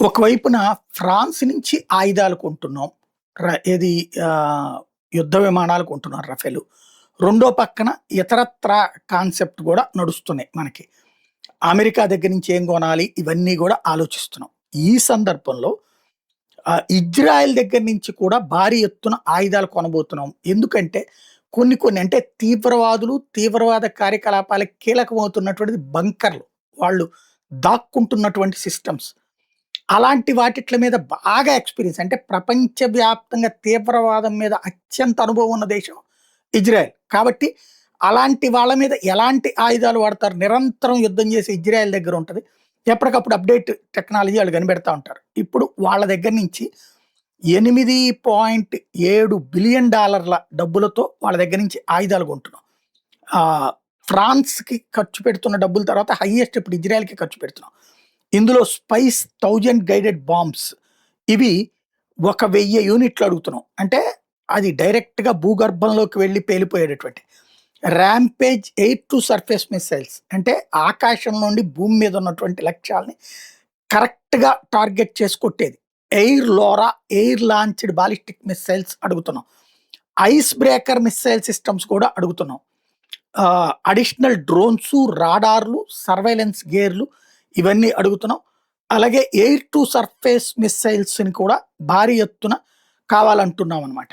ఒకవైపున ఫ్రాన్స్ నుంచి ఆయుధాలు కొంటున్నాం. ఏది యుద్ధ విమానాలు కొంటున్నాం రఫేలు. రెండో పక్కన ఇతరత్రా కాన్సెప్ట్ గూడా నడుస్తున్నాయి మనకి. అమెరికా దగ్గర నుంచి ఏం కొనాలి ఇవన్నీ గూడా ఆలోచిస్తున్నాం. ఈ సందర్భంలో ఇజ్రాయెల్ దగ్గర నుంచి కూడా భారీ ఎత్తున ఆయుధాలు కొనబోతున్నాం. ఎందుకంటే కొన్ని అంటే తీవ్రవాద కార్యకలాపాలకు కీలకమవుతున్నటువంటిది బంకర్లు. వాళ్ళు దాక్కుంటున్నటువంటి సిస్టమ్స్. అలాంటి వాటిట్ల మీద బాగా ఎక్స్‌పీరియన్స్ అంటే ప్రపంచవ్యాప్తంగా తీవ్రవాదం మీద అత్యంత అనుభవం ఉన్న దేశం ఇజ్రాయెల్. కాబట్టి అలాంటి వాళ్ళ మీద ఎలాంటి ఆయుధాలు వాడతారు, నిరంతరం యుద్ధం చేసే ఇజ్రాయెల్ దగ్గర ఉంటది. ఎప్పటికప్పుడు అప్‌డేట్ టెక్నాలజీ ఆళ్ళు కనిపెడతా ఉంటారు. ఇప్పుడు వాళ్ళ దగ్గర నుంచి $8.7 బిలియన్ డబ్బులతో వాళ్ళ దగ్గర నుంచి ఆయుధాలు కొంటున్నాం. ఫ్రాన్స్‌కి ఖర్చు పెడుతున్న డబ్బుల తర్వాత హైయెస్ట్ ఇప్పుడు ఇజ్రాయెల్‌కి ఖర్చు పెడుతున్నాం. ఇందులో స్పైస్ 1000 గైడెడ్ బాంబ్స్ ఇవి 1000 యూనిట్లు అడుగుతున్నాం. అంటే అది డైరెక్ట్‌గా భూగర్భంలోకి వెళ్లి పేలిపోయేటటువంటి. Rampage air to surface missiles అంటే ఆకాశం నుండి భూమి మీద ఉన్నటువంటి లక్ష్యాల్ని కరెక్ట్‌గా టార్గెట్ చేసి కొట్టేది. ఎయిర్ లాంచ్డ్ బాలిస్టిక్ మిసైల్స్ అడుగుతున్నాం. ఐస్ బ్రేకర్ మిసైల్ సిస్టమ్స్ కూడా అడుగుతున్నాం. అడిషనల్ డ్రోన్సు, రాడార్లు, సర్వైలెన్స్ గేర్లు ఇవన్నీ అడుగుతున్నాం. అలాగే ఎయిర్ టు సర్ఫేస్ మిసైల్స్‌ని కూడా భారీ ఎత్తున కావాలంటున్నాం అన్నమాట.